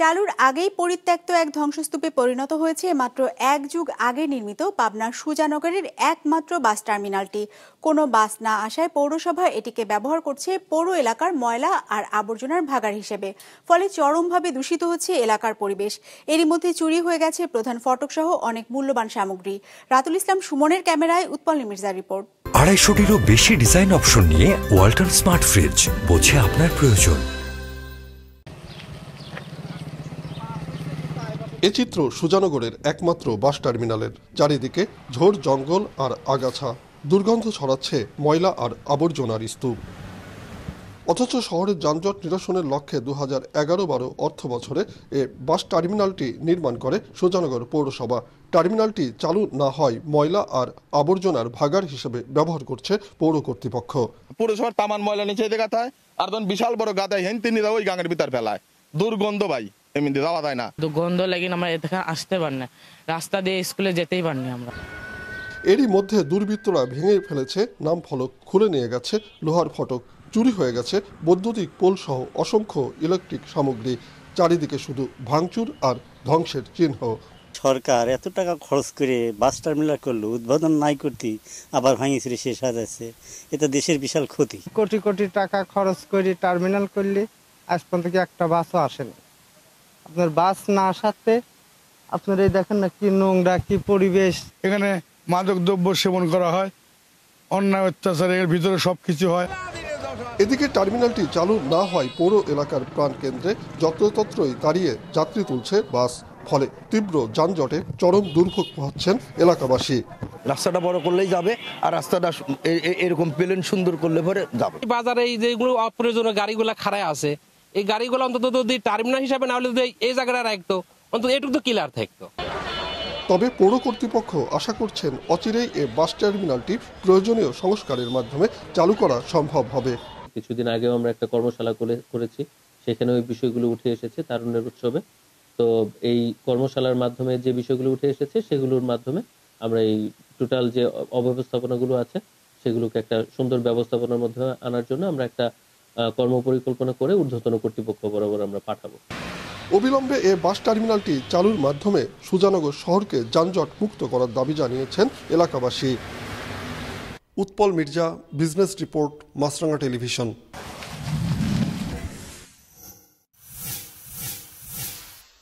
চালুর আগেই পরিত্যক্ত এক ধ্বংসস্তূপে পরিণত হয়েছে মাত্র এক যুগ আগে নির্মিত পাবনার সুজানগরের একমাত্র বাস টার্মিনালটি। কোনো বাস না আসায় পৌরসভা এটিকে ব্যবহার করছে পৌর এলাকার ময়লা আর আবর্জনার ভাগাড় হিসেবে। ফলে চরমভাবে দূষিত হচ্ছে এলাকার পরিবেশ। এরই মধ্যে চুরি হয়ে গেছে প্রধান ফটক সহ অনেক মূল্যবান সামগ্রী। রাতুল ইসলাম সুমনের ক্যামেরায় উৎপল মির্জার রিপোর্ট। 250-টিরও বেশি ডিজাইন অপশন নিয়ে ওয়ালটন স্মার্ট ফ্রিজ, বোঝে আপনার প্রয়োজন। এ চিত্র সুজানগরের একমাত্র বাস টার্মিনালের। চারিদিকে ঝোড় জঙ্গল আর আগাছা, দুর্গন্ধ ছড়াচ্ছে ময়লা আর আবর্জনার স্তূপ। অথচ শহরের যানজট নিরসনের লক্ষ্যে 2011-12 অর্থ বছরে এ বাস টার্মিনালটি নির্মাণ করে সুজানগর পৌরসভা। টার্মিনালটি চালু না হয় ময়লা আর আবর্জনার ভাগাড় হিসেবে ব্যবহার করছে পৌর কর্তৃপক্ষ। পৌরসভার তামান ময়লা নিচে গাথা হয়, আর তখন বিশাল বড় গাদায় হেন তিনি ওই গাঙের ভিতর ফেলায়। দুর্গন্ধ ভাই, এমনি যাওয়া যায় না। দুর্গন্ধ লাগি আমরা এখানে আসতে পারি না, রাস্তা দিয়ে স্কুলে যেতেই পারিনি আমরা। এরই মধ্যে দুর্বৃত্তরা ভেঙে ফেলেছে নাম ফলক, খুলে নিয়ে গেছে লোহার ফটক, চুরি হয়ে গেছে বৈদ্যুতিক পোল সহ অসংখ্য ইলেকট্রিক সামগ্রী। চারিদিকে শুধু ভাঙচুর আর ধ্বংসের চিহ্ন। সরকার এত টাকা খরচ করে বাস টার্মিনাল করলো, উদ্বোধন নাই করতে আবার ভাঙিয়ে শেষ হয়ে যাচ্ছে। এটা দেশের বিশাল ক্ষতি। কোটি কোটি টাকা খরচ করে টার্মিনাল করলে আজ পর্যন্ত একটা বাসও আসেনি। আপনার বাস না আসাতে আপনার এই দেখেন না কি নোংরা, কি পরিবেশ। এখানে মাদক দ্রব্য সেবন করা হয়, অন্যায় অত্যাচার এর ভিতরে সবকিছু হয়। এদিকে টার্মিনালটি চালু না হয় পৌর এলাকার প্রাণকেন্দ্রে যত্রতত্রই দাঁড়িয়ে যাত্রী তুলছে বাস। ফলে তীব্র যানজটে চরম দুর্ভোগ পোহাচ্ছেন এলাকাবাসী। রাস্তাটা বড় করলেই যাবে, আর রাস্তাটা এরকম প্লেন সুন্দর করলে পরে যাবে। বাজারে এই যেগুলো অপ্রয়োজনীয় গাড়িগুলো খাড়ায় আছে, এই গাড়িগুলো অন্তত যদি টার্মিনাল হিসাবে না হলে এই জায়গাটা রাখতো, অন্তত এটুকু তো ক্লিয়ার থাকতো। তবে পৌর কর্তৃপক্ষ আশা করছেন অচিরেই এ বাস টার্মিনালটি প্রয়োজনীয় সংস্কারের মাধ্যমে চালু করা সম্ভব হবে। কিছুদিন আগেও আমরা একটা কর্মশালা করেছি, সেখানে ওই বিষয়গুলো উঠে এসেছে তারুণ্যের উৎসবে। তো এই কর্মশালার মাধ্যমে যে বিষয়গুলো উঠে এসেছে সেগুলোর মাধ্যমে আমরা এই টোটাল যে অব্যবস্থাপনাগুলো আছে সেগুলোকে একটা সুন্দর ব্যবস্থাপনার মধ্যে আনার জন্য আমরা একটা কর্মপরিকল্পনা করে ঊর্ধ্বতন কর্তৃপক্ষ বরাবর আমরা পাঠাবো। অবিলম্বে এ বাস টার্মিনালটি চালুর মাধ্যমে সুজানগর শহরকে যানজট মুক্ত করার দাবি জানিয়েছেন এলাকাবাসী। উৎপল মির্জা, বিজনেস রিপোর্ট, মাছরাঙা টেলিভিশন।